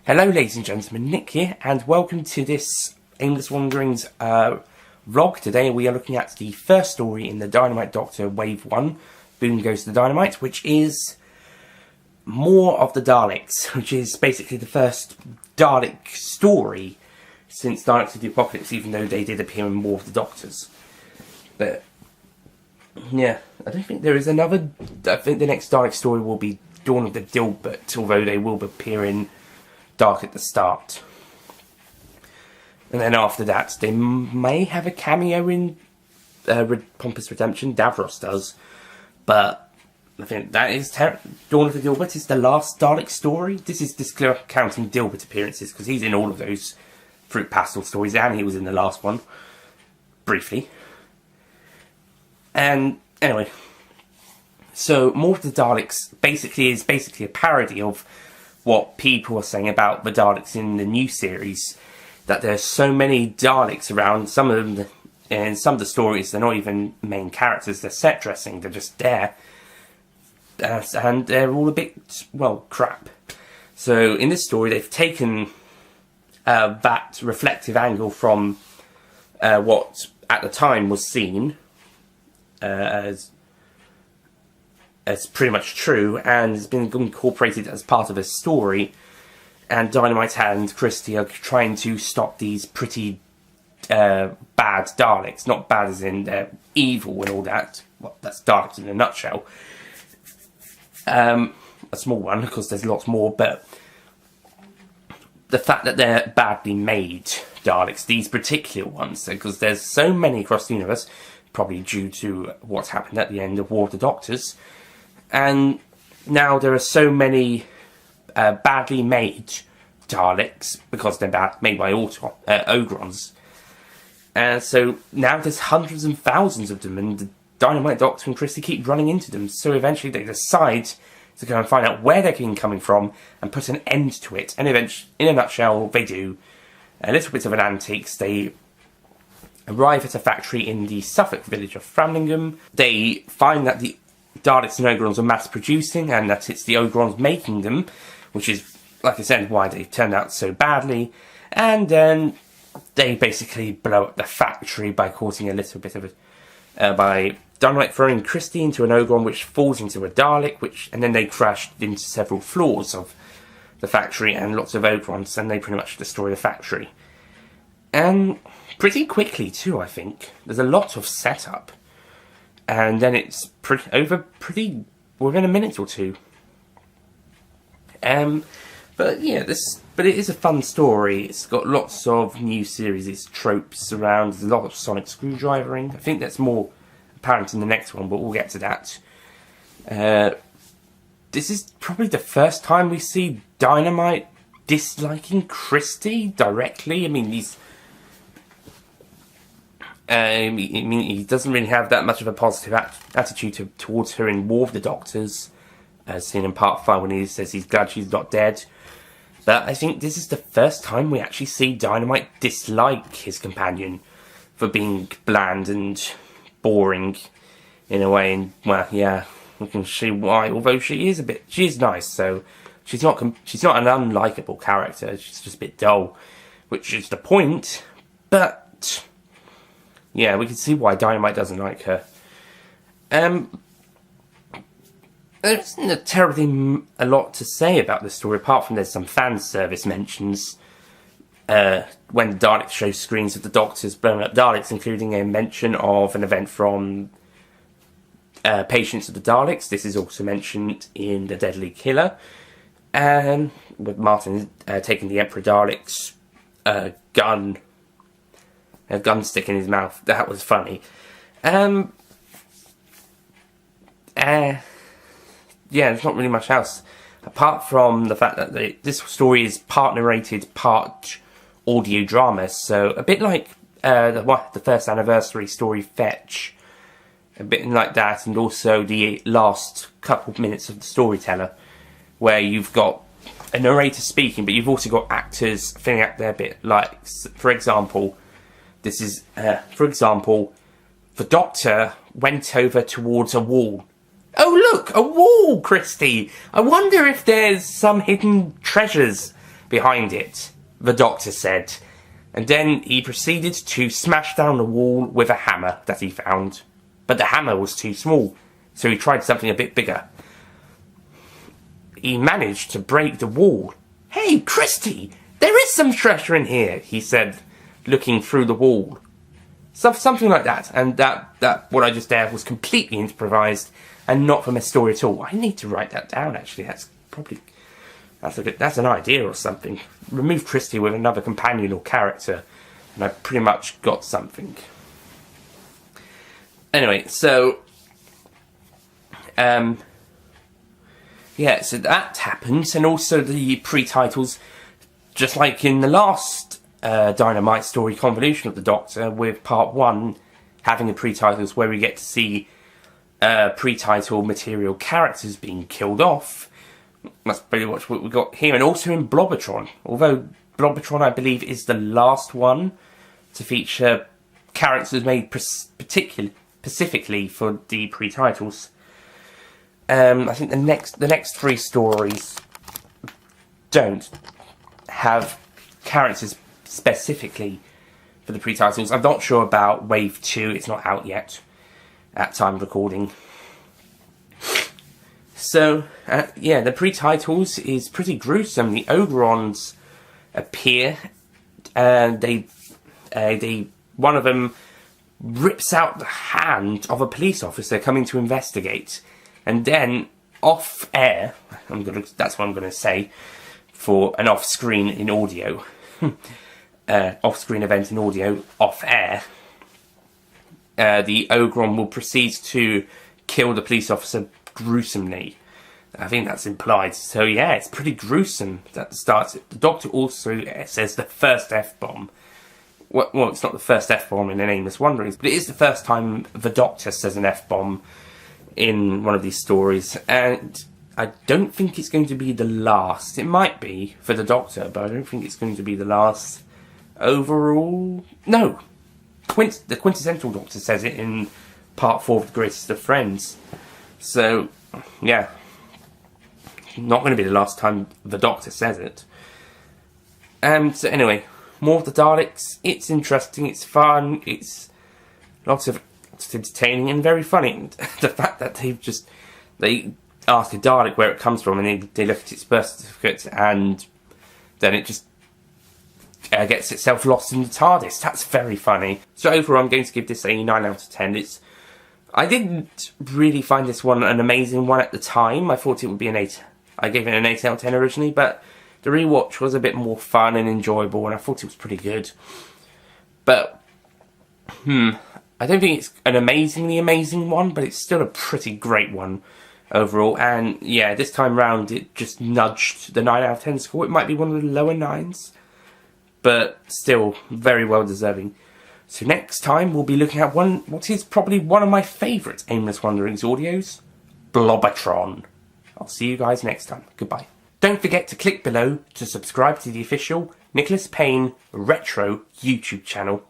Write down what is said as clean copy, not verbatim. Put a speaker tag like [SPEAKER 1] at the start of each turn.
[SPEAKER 1] Hello ladies and gentlemen, Nick here, and welcome to this Aimless Wanderings vlog. Today we are looking at the first story in the Dynamite Doctor Wave 1, Boom Goes the Dynamite, which is more of the Daleks, which is basically the first Dalek story since Daleks of the Apocalypse, even though they did appear in more of the Doctors. But, yeah, I don't think there is another. I think the next Dalek story will be Dawn of the Dilbert, although they will appear in Dark at the start. And then after that, they may have a cameo in Pompous Redemption. Davros does. But I think that is Dawn of the Dilbert is the last Dalek story. This is counting Dilbert appearances, because he's in all of those Fruit Pastel stories, and he was in the last one. Briefly. And anyway. So, More of the Daleks is basically a parody of what people are saying about the Daleks in the new series, that there's so many Daleks around. Some of them, in some of the stories, they're not even main characters, they're set dressing, they're just there. And they're all a bit, well, crap. So in this story, they've taken that reflective angle from what at the time was seen as pretty much true, and has been incorporated as part of a story. And Dynamite and Christie are trying to stop these pretty bad Daleks. Not bad as in they're evil and all that. Well, that's Daleks in a nutshell. A small one, because there's lots more, but the fact that they're badly made Daleks, these particular ones, because there's so many across the universe, probably due to what's happened at the end of War of the Doctors. And now there are so many badly made Daleks, because they're made by Ogrons. And so now there's hundreds and thousands of them, and the Dynamite Doctor and Christie keep running into them. So eventually they decide to go and find out where they're coming from and put an end to it. And eventually, in a nutshell, they do. A little bit of an antics. They arrive at a factory in the Suffolk village of Framlingham. They find that the Daleks and Ogrons are mass producing, and that it's the Ogrons making them, which is, like I said, why they turned out so badly. And then they basically blow up the factory by causing a little bit of by Dynamite throwing Christie into an Ogron, which falls into a Dalek, and then they crashed into several floors of the factory and lots of Ogrons, and they pretty much destroy the factory. And pretty quickly too, I think. There's a lot of setup. And then it's within a minute or two. But yeah, but it is a fun story. It's got lots of new series, tropes around. There's a lot of sonic screwdrivering. I think that's more apparent in the next one, but we'll get to that. This is probably the first time we see Dynamite disliking Christie directly. I mean, he doesn't really have that much of a positive attitude towards her in War of the Doctors, as seen in Part 5 when he says he's glad she's not dead. But I think this is the first time we actually see Dynamite dislike his companion for being bland and boring in a way. And, well, yeah, we can see why. Although she is nice, so she's not an unlikable character. She's just a bit dull, which is the point. But yeah, we can see why Dynamite doesn't like her. There isn't terribly a lot to say about this story, apart from there's some fan service mentions when the Daleks show screens of the Doctors blowing up Daleks, including a mention of an event from Patience of the Daleks. This is also mentioned in The Deadly Killer, and with Martin taking the Emperor Dalek's a gun stick in his mouth. That was funny. Yeah, there's not really much else apart from the fact that this story is part narrated, part audio drama. So a bit like the first anniversary story, Fetch, a bit like that, and also the last couple of minutes of the Storyteller, where you've got a narrator speaking, but you've also got actors filling out their bit. Like, for example, the Doctor went over towards a wall. Oh look, a wall, Christie! I wonder if there's some hidden treasures behind it, the Doctor said. And then he proceeded to smash down the wall with a hammer that he found. But the hammer was too small, so he tried something a bit bigger. He managed to break the wall. "Hey, Christy, there is some treasure in here," he said, looking through the wall. Something like that, and that what I just did was completely improvised and not from a story at all. I need to write that down, actually. That's an idea or something. Remove Christy with another companion or character, and I've pretty much got something. Anyway, so yeah, so that happens, and also the pre-titles, just like in the last Dynamite story convolution of the Doctor, with part 1 having the pre-titles where we get to see pre-title material characters being killed off. That's pretty much what we got here, and also in Blobotron. Although Blobotron, I believe, is the last one to feature characters made specifically for the pre-titles. I think the next 3 stories don't have characters specifically for the pre-titles. I'm not sure about Wave 2, it's not out yet at time of recording. So, yeah, the pre-titles is pretty gruesome. The Ogrons appear, and one of them rips out the hand of a police officer coming to investigate, and then off air, that's what I'm gonna say for an off-screen in audio, off-screen event in audio, off air. The Ogron will proceed to kill the police officer gruesomely. I think that's implied. So yeah, it's pretty gruesome that starts it. The Doctor also says the first F-bomb. Well, it's not the first F-bomb in an Aimless Wanderings, but it is the first time the Doctor says an F-bomb in one of these stories, and I don't think it's going to be the last. It might be for the Doctor, but I don't think it's going to be the last overall. No, the quintessential Doctor says it in part 4 of The Greatest of Friends. So, yeah, not going to be the last time the Doctor says it. So anyway, more of the Daleks. It's interesting, it's fun, it's entertaining and very funny. And the fact that they ask a Dalek where it comes from, and they look at its birth certificate, and then it just gets itself lost in the TARDIS. That's very funny. So overall, I'm going to give this a 9 out of 10. I didn't really find this one an amazing one at the time. I thought it would be an 8. I gave it an 8 out of 10 originally, but the rewatch was a bit more fun and enjoyable, and I thought it was pretty good. But, I don't think it's an amazingly amazing one, but it's still a pretty great one overall. And yeah, this time round it just nudged the 9 out of 10 score. It might be one of the lower 9s, but still very well deserving. So next time we'll be looking at what is probably one of my favourite Aimless Wanderings audios, Blobotron. I'll see you guys next time. Goodbye. Don't forget to click below to subscribe to the official Nicholas Payne Retro YouTube channel.